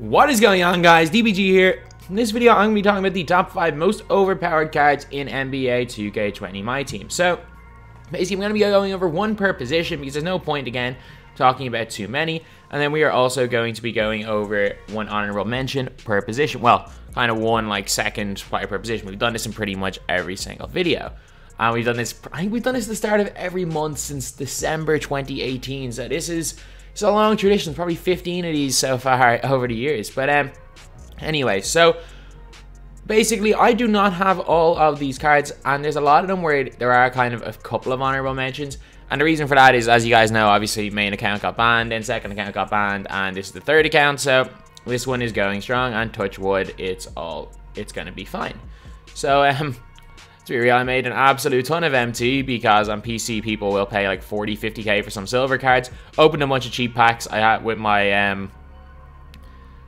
What is going on, guys? DBG here. In this video, I'm going to be talking about the top 5 most overpowered cards in NBA 2K20 MyTEAM. So, basically, I'm going to be going over one per position because there's no point, again, talking about too many. And then we are also going to be going over one honorable mention per position. Well, kind of one, like, second player per position. We've done this in pretty much every single video. And we've done this, I think we've done this at the start of every month since December 2018. So this is... it's a long tradition, probably 15 of these so far over the years. But anyway, so basically I do not have all of these cards, and there's a lot of them where there are kind of a couple of honorable mentions. And the reason for that is, as you guys know, obviously main account got banned, then second account got banned, and this is the third account, so this one is going strong, and touch wood, it's gonna be fine. So to be real, I made an absolute ton of MT because on PC people will pay like 40, 50k for some silver cards. Opened a bunch of cheap packs I had with my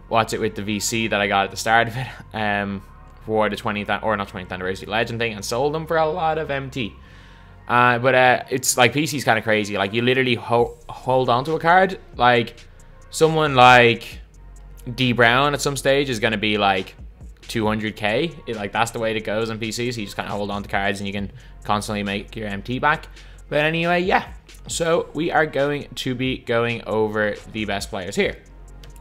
with the VC that I got at the start of it for the 20th or not 20th anniversary legend thing, and sold them for a lot of MT. But it's like PC's kind of crazy. Like you literally hold on to a card. Like someone like D Brown at some stage is going to be like 200k. Like that's the way it goes on PC. So you just kind of hold on to cards and you can constantly make your MT back. But anyway, yeah. So we are going to be going over the best players here.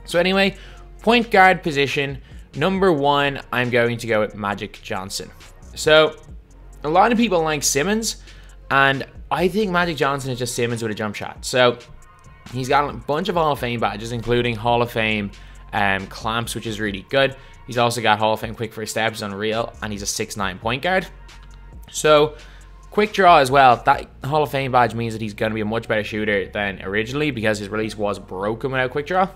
So anyway, point guard position number 1, I'm going to go with Magic Johnson. So a lot of people like Simmons, and I think Magic Johnson is just Simmons with a jump shot. So he's got a bunch of Hall of Fame badges, including Hall of Fame clamps, which is really good. He's also got Hall of Fame quick first steps, unreal, and he's a 6'9" point guard. So quick draw as well. That Hall of Fame badge means that he's going to be a much better shooter than originally because his release was broken without quick draw.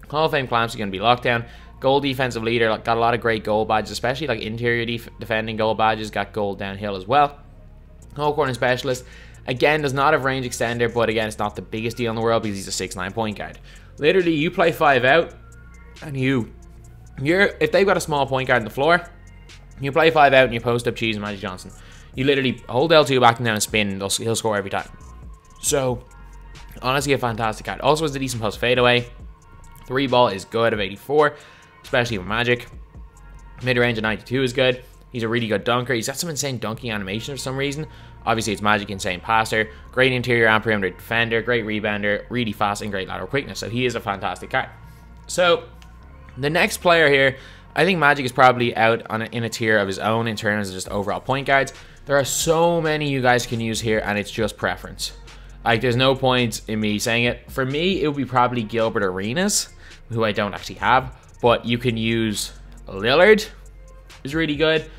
Hall of Fame clamps are going to be locked down. Gold defensive leader, got a lot of great goal badges, especially like interior defending goal badges. Got gold downhill as well. Hall corner specialist, again, does not have range extender, but again, it's not the biggest deal in the world because he's a 6'9" point guard. Literally, you play 5 out, and if they've got a small point guard on the floor, you play 5 out and you post up cheese and Magic Johnson. You literally hold L2 back and down and spin, and he'll score every time. So, honestly, a fantastic card. Also has a decent post fadeaway. 3 ball is good of 84, especially with Magic. Mid-range of 92 is good. He's a really good dunker. He's got some insane dunking animation for some reason. Obviously, it's Magic, insane passer. Great interior and perimeter defender. Great rebounder. Really fast and great lateral quickness. So he is a fantastic card. So the next player here, I think Magic is probably out in a tier of his own in terms of just overall point guards. There are so many you guys can use here, and it's just preference. Like, there's no point in me saying it. For me, it would be probably Gilbert Arenas, who I don't actually have. But you can use Leonard, is really good.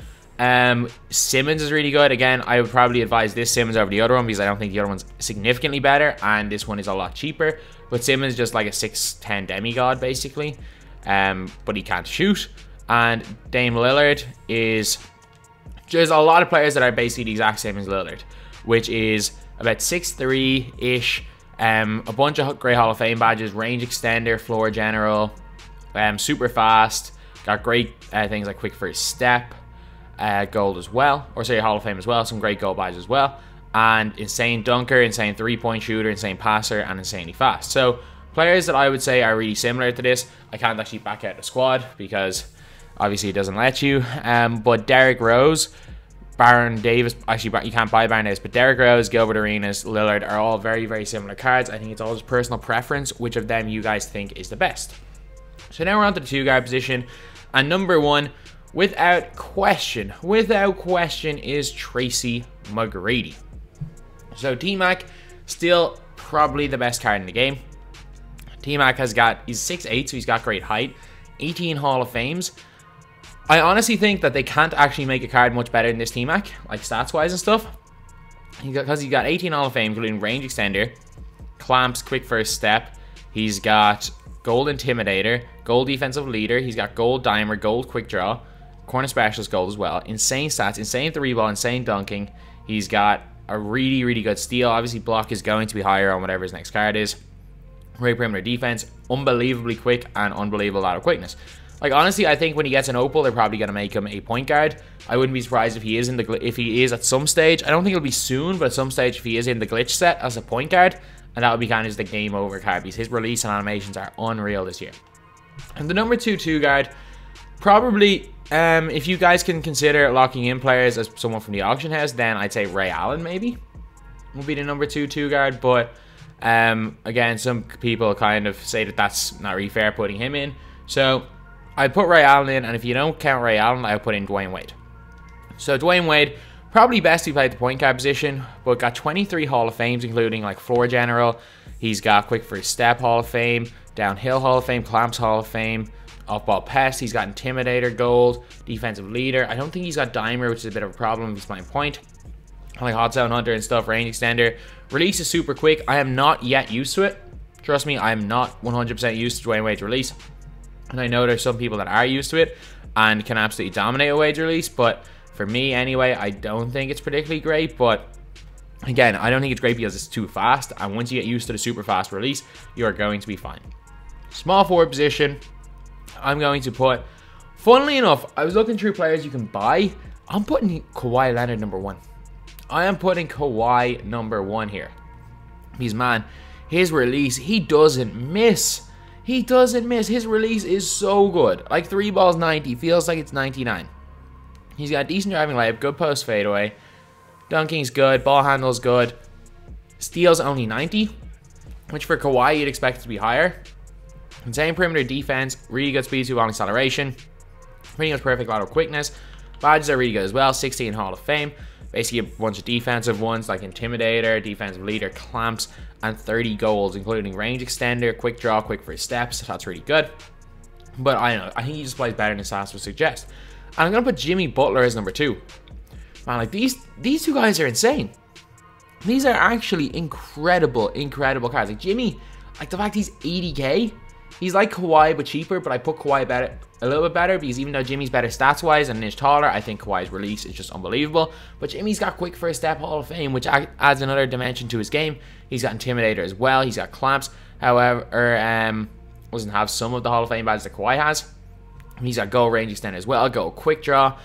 Simmons is really good. Again, I would probably advise this Simmons over the other one because I don't think the other one's significantly better, and this one is a lot cheaper. But Simmons is just like a 6'10" demigod, basically. But he can't shoot. And Dame Lillard is... there's a lot of players that are basically the exact same as Lillard, which is about 6'3"-ish. A bunch of great Hall of Fame badges, range extender, floor general, super fast, got great things like quick first step, gold as well, or sorry, Hall of Fame as well, some great gold badges as well, and insane dunker, insane 3-point shooter, insane passer, and insanely fast. So players that I would say are really similar to this. I can't actually back out the squad because obviously it doesn't let you, but Derrick Rose, Baron Davis, actually you can't buy Baron Davis, but Derrick Rose, Gilbert Arenas, Lillard are all very, very similar cards. I think it's all just personal preference, which of them you guys think is the best. So now we're on to the 2 guard position, and number 1, without question, is Tracy McGrady. So T-Mac, still probably the best card in the game. T-Mac he's 6'8", so he's got great height, 18 Hall of Fames. I honestly think that they can't actually make a card much better than this T-Mac, like stats-wise and stuff. Because he's got 18 Hall of Fame, including range extender, clamps, quick first step. He's got gold intimidator, gold defensive leader. He's got gold dimer, gold quick draw, corner specialist gold as well. Insane stats, insane 3-ball, insane dunking. He's got a really, really good steal. Obviously, block is going to be higher on whatever his next card is. Great perimeter defense, unbelievably quick, and unbelievable lateral quickness. Like, honestly, I think when he gets an opal, they're probably going to make him a point guard. I wouldn't be surprised if he is at some stage. I don't think it'll be soon, but at some stage, if he is in the glitch set as a point guard, and that would be kind of just the game over card because his release and animations are unreal this year. And the number 2 guard, probably, if you guys can consider locking in players as someone from the auction house, then I'd say Ray Allen maybe will be the number 2 guard. But again, some people kind of say that that's not really fair putting him in. So I put Ray Allen in, and if you don't count Ray Allen, I put in Dwayne Wade. So Dwayne Wade, probably best he played the point guard position, but got 23 Hall of Fames, including like floor general. He's got quick first step Hall of Fame, downhill Hall of Fame, clamps Hall of Fame, off-ball pest. He's got intimidator gold, defensive leader. I don't think he's got dimer, which is a bit of a problem if he's playing point. Like hot zone hunter and stuff, range extender. Release is super quick. I am not yet used to it. Trust me, I am not 100% used to Dwayne Wade's release. And I know there's some people that are used to it and can absolutely dominate a Wade's release, but for me anyway, I don't think it's particularly great. But again, I don't think it's great because it's too fast, and once you get used to the super fast release, you're going to be fine. Small forward position, I'm going to put, funnily enough, I was looking through players you can buy. I'm putting Kawhi Leonard number 1. I am putting Kawhi number 1 here. Because, man, his release, he doesn't miss. He doesn't miss. His release is so good. Like 3 balls 90, feels like it's 99. He's got decent driving layup, good post fadeaway. Dunking's good, ball handle's good. Steal's only 90, which for Kawhi you'd expect it to be higher. Insane perimeter defense, really good speed to ball acceleration. Pretty much perfect lateral quickness. Badges are really good as well, 16 Hall of Fame. Basically a bunch of defensive ones like Intimidator, Defensive Leader, Clamps, and 30 goals, including Range Extender, Quick Draw, Quick First Steps. That's really good. But I don't know, I think he just plays better than his stats would suggest. And I'm going to put Jimmy Butler as number 2. Man, like these 2 guys are insane. These are actually incredible cards. Like Jimmy, like the fact he's 80k, he's like Kawhi but cheaper, but I put Kawhi better, a little bit better, because even though Jimmy's better stats wise and an inch taller, I think Kawhi's release is just unbelievable. But Jimmy's got quick first step Hall of Fame, which adds another dimension to his game. He's got Intimidator as well. He's got clamps. However, doesn't have some of the Hall of Fame badges that Kawhi has. He's got goal range extender as well, goal quick draw.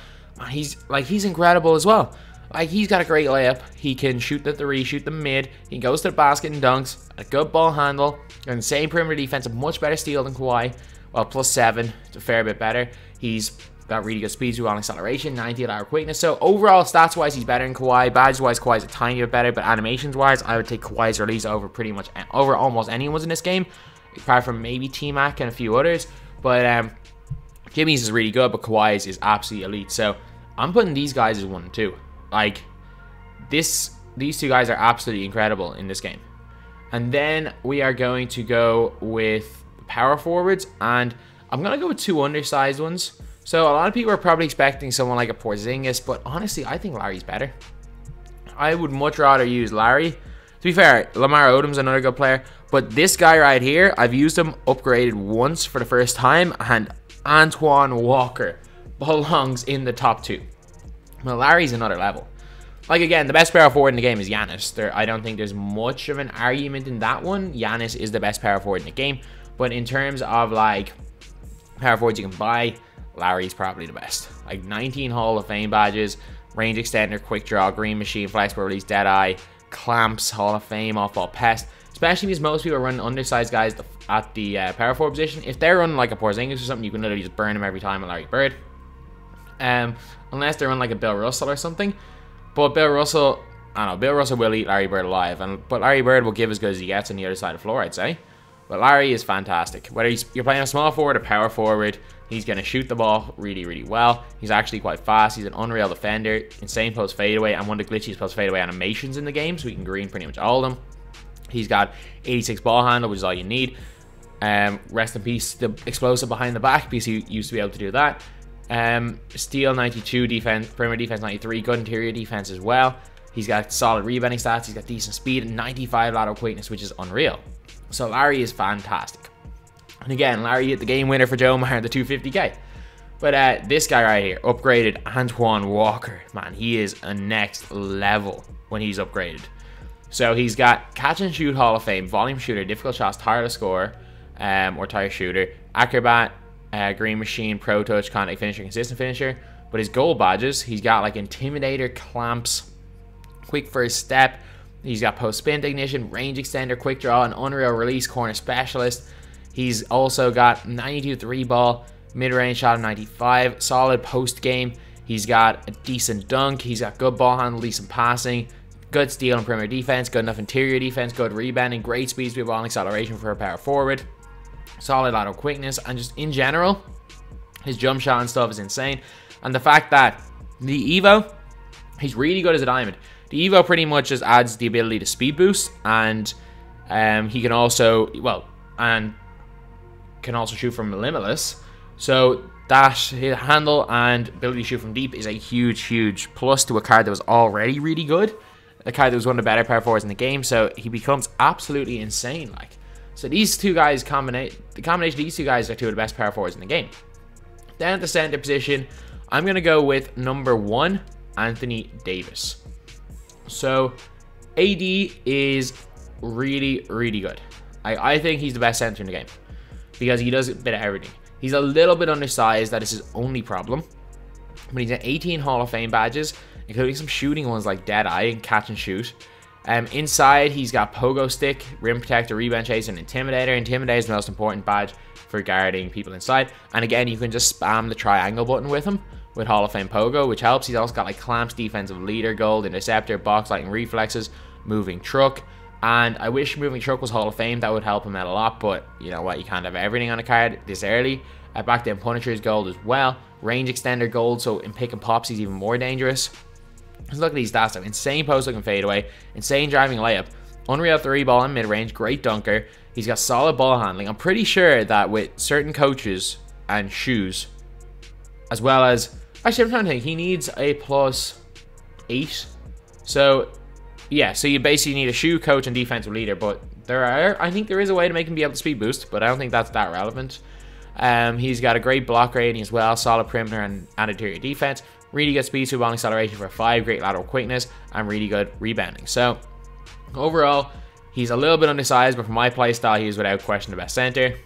He's incredible as well. Like, he's got a great layup. He can shoot the 3, shoot the mid. He goes to the basket and dunks. A good ball handle. Insane perimeter defense. A much better steal than Kawhi. Well, +7. It's a fair bit better. He's got really good speed through on acceleration. 90 lateral quickness. So, overall, stats-wise, he's better than Kawhi. Badge-wise, Kawhi's a tiny bit better. But animations-wise, I would take Kawhi's release over almost anyone's in this game. Apart from maybe T-Mac and a few others. But, Jimmy's is really good, but Kawhi's is absolutely elite. So, I'm putting these guys as 1 and 2. Like, these 2 guys are absolutely incredible in this game. And then we are going to go with power forwards, and I'm going to go with 2 undersized ones. So a lot of people are probably expecting someone like a Porzingis, but honestly, I think Larry's better. I would much rather use Larry. To be fair, Lamar Odom's another good player, but this guy right here, I've used him upgraded once for the first time, and Antoine Walker belongs in the top 2. Well, Larry's another level. Like, again, the best power forward in the game is Giannis. I don't think there's much of an argument in that one. Giannis is the best power forward in the game. But in terms of, like, power forwards you can buy, Larry's probably the best. Like, 19 Hall of Fame badges, range extender, quick draw, green machine, flexible release, dead eye, clamps, Hall of Fame, off-ball pest. Especially because most people are running undersized guys at the power forward position. If they're running, like, a Porzingis or something, you can literally just burn him every time with Larry Bird. Unless they're on like a Bill Russell or something. But Bill Russell, I don't know, Bill Russell will eat Larry Bird alive. But Larry Bird will give as good as he gets on the other side of the floor, I'd say. But Larry is fantastic. Whether you're playing a small forward or power forward, he's going to shoot the ball really, really well. He's actually quite fast. He's an unreal defender. Insane post fadeaway, and one of the glitchiest post fadeaway animations in the game, so he can green pretty much all of them. He's got 86 ball handle, which is all you need. Rest in peace, the explosive behind the back, because he used to be able to do that. Steal 92, defense, perimeter defense 93, good interior defense as well. He's got solid rebounding stats, he's got decent speed, and 95 lateral quickness, which is unreal. So Larry is fantastic. And again, Larry hit the game winner for Joe Maher, the 250k. But this guy right here, upgraded Antoine Walker. Man, he is a next level when he's upgraded. So he's got catch and shoot Hall of Fame, volume shooter, difficult shots, tireless scorer, or tire shooter, acrobat, green machine, pro touch, contact finisher, consistent finisher. But his goal badges, he's got like intimidator, clamps, quick first step. He's got post spin technician, range extender, quick draw, an unreal release, corner specialist. He's also got 92 3-ball, mid-range shot of 95, solid post game. He's got a decent dunk. He's got good ball handle, decent passing, good steal and perimeter defense, good enough interior defense, good rebounding, great speed, ball and acceleration for a power forward, solid lateral quickness, and just in general, his jump shot and stuff is insane. And the fact that the Evo, he's really good as a diamond. The Evo pretty much just adds the ability to speed boost, and he can also, can also shoot from limitless. So that handle and ability to shoot from deep is a huge plus to a card that was already really good. A card that was one of the better power forwards in the game, so he becomes absolutely insane. Like, so these two guys the combination of these two guys are two of the best power forwards in the game. Then at the center position, I'm going to go with number 1, Anthony Davis. So AD is really good. I think he's the best center in the game because he does a bit of everything. He's a little bit undersized, that is his only problem. But he's got 18 Hall of Fame badges, including some shooting ones like Dead Eye and Catch and Shoot. Inside, he's got Pogo Stick, Rim Protector, Rebound Chaser, and Intimidator. Intimidator is the most important badge for guarding people inside. And again, you can just spam the triangle button with him with Hall of Fame Pogo, which helps. He's also got like Clamps, Defensive Leader, Gold, Interceptor, Box Lighting, Reflexes, Moving Truck. And I wish Moving Truck was Hall of Fame. That would help him out a lot, but you know what? You can't have everything on a card this early. Back then, Punisher is gold as well. Range Extender gold, so in pick and pops, he's even more dangerous. Let's look at these stats though. Insane post looking fadeaway, insane driving layup, unreal 3-ball and mid-range, great dunker. He's got solid ball handling. I'm pretty sure that with certain coaches and shoes, as well as, actually I'm trying to think, he needs a +8. So yeah, so you basically need a shoe, coach, and defensive leader, but I think there is a way to make him be able to speed boost, but I don't think that's that relevant. He's got a great block rating as well, solid perimeter and interior defense, really good speed, ball acceleration for 5, great lateral quickness, and really good rebounding. So overall, he's a little bit undersized, but for my playstyle, he is without question the best center.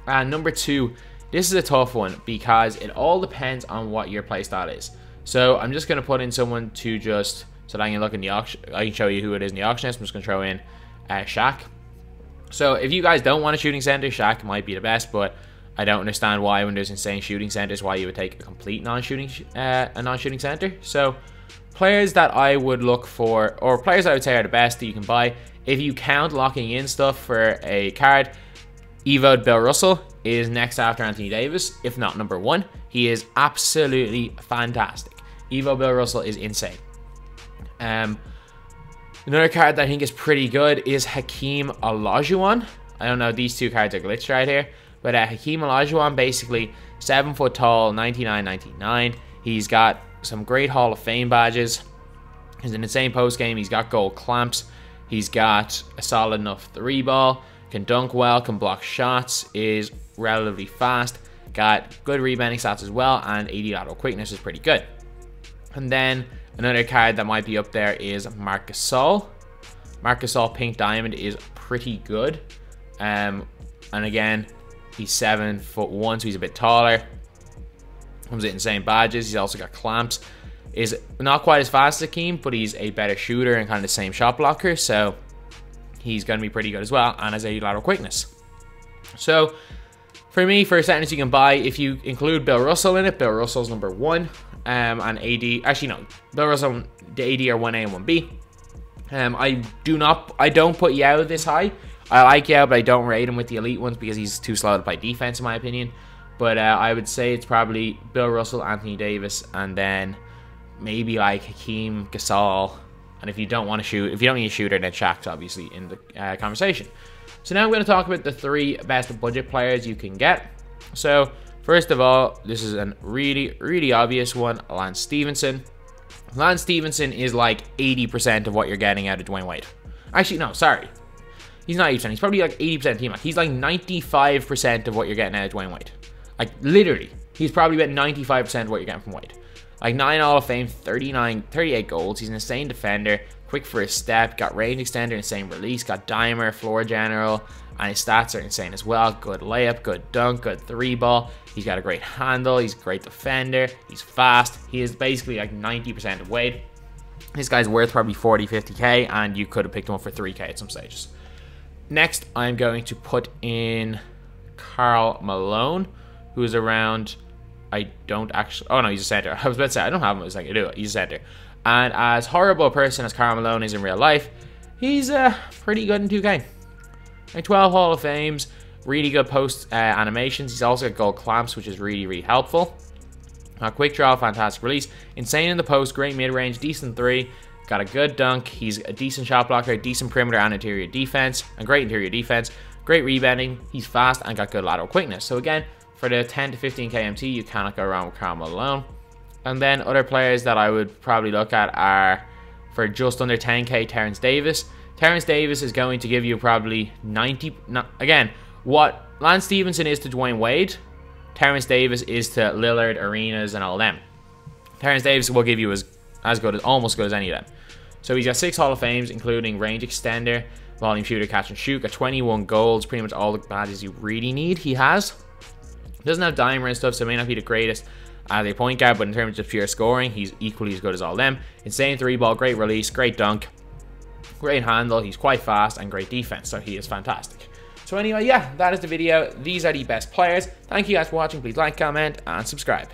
And number 2, this is a tough one because it all depends on what your playstyle is. So I'm just going to put in someone to just, so that I can look in the auction, I can show you who it is in the auction list. I'm just going to throw in Shaq. So if you guys don't want a shooting center, Shaq might be the best, but I don't understand why, when there's insane shooting centers, why you would take a complete non-shooting center. So players that I would look for, or players I would say are the best that you can buy, if you count locking in stuff for a card, Evo'd Bill Russell is next after Anthony Davis, if not number 1. He is absolutely fantastic. Evo Bill Russell is insane. Another card that I think is pretty good is Hakeem Olajuwon. I don't know, these two cards are glitched right here. But Hakeem Olajuwon, basically 7 foot tall, 99.99. He's got some great Hall of Fame badges. He's an insane post game. He's got gold clamps. He's got a solid enough 3-ball. Can dunk well, can block shots, is relatively fast. Got good rebounding stats as well, and 80 lateral quickness is pretty good. And then another card that might be up there is Marc Gasol. Marc Gasol Pink Diamond is pretty good. And again, he's 7'1", so he's a bit taller. Comes with insane badges. He's also got clamps. Is not quite as fast as Hakeem, but he's a better shooter and kind of the same shot blocker. So he's going to be pretty good as well, and has a lateral quickness. So for me, for centers you can buy, if you include Bill Russell in it, Bill Russell's number 1. And AD, actually no, Bill Russell, the AD are 1A and 1B. I don't put Yao this high. I like Yao, but I don't rate him with the elite ones because he's too slow to play defense, in my opinion. But I would say it's probably Bill Russell, Anthony Davis, and then maybe like Hakeem, Gasol. And if you don't want to shoot, if you don't need a shooter, then Shaq's obviously in the conversation. So now I'm going to talk about the 3 best budget players you can get. So first of all, this is a really obvious one, Lance Stevenson. Lance Stevenson is like 80% of what you're getting out of Dwayne Wade. Actually, no, sorry. He's not 80%. He's probably like 80% team. He's like 95% of what you're getting out of Dwayne Wade. Like, literally. He's probably about 95% of what you're getting from Wade. Like, 9 Hall of Fame, 38 goals. He's an insane defender. Quick for his step. Got range extender, insane release. Got dimer, floor general. And his stats are insane as well. Good layup, good dunk, good 3-ball. He's got a great handle. He's a great defender. He's fast. He is basically like 90% of Wade. This guy's worth probably 40, 50k. And you could have picked him up for 3k at some stages. Next, I'm going to put in Karl Malone, who's around... I don't actually... Oh, no, he's a center. I was about to say, I don't have him as I can do it. He's a center. And as horrible a person as Karl Malone is in real life, he's pretty good in 2K. Like 12 Hall of Fames, really good post animations. He's also got gold clamps, which is really, really helpful. Quick draw, fantastic release. Insane in the post, great mid-range, decent 3. Got a good dunk. He's a decent shot blocker, decent perimeter and interior defense, and great interior defense. Great rebounding. He's fast and got good lateral quickness. So again, for the 10 to 15 KMT, you cannot go wrong with Karl Malone. And then other players that I would probably look at are, for just under 10k, Terrence Davis. Terrence Davis is going to give you probably 90... again, what Lance Stevenson is to Dwayne Wade, Terrence Davis is to Lillard, Arenas, and all them. Terrence Davis will give you as good as, almost good as any of them. So he's got 6 Hall of Fames, including range extender, volume shooter, catch and shoot. Got 21 goals, pretty much all the badges you really need. He has. Doesn't have dimer and stuff, so may not be the greatest as a point guard, but in terms of pure scoring, he's equally as good as all them. Insane 3-ball, great release, great dunk, great handle. He's quite fast and great defense, so he is fantastic. So anyway, yeah, that is the video. These are the best players. Thank you guys for watching. Please like, comment, and subscribe.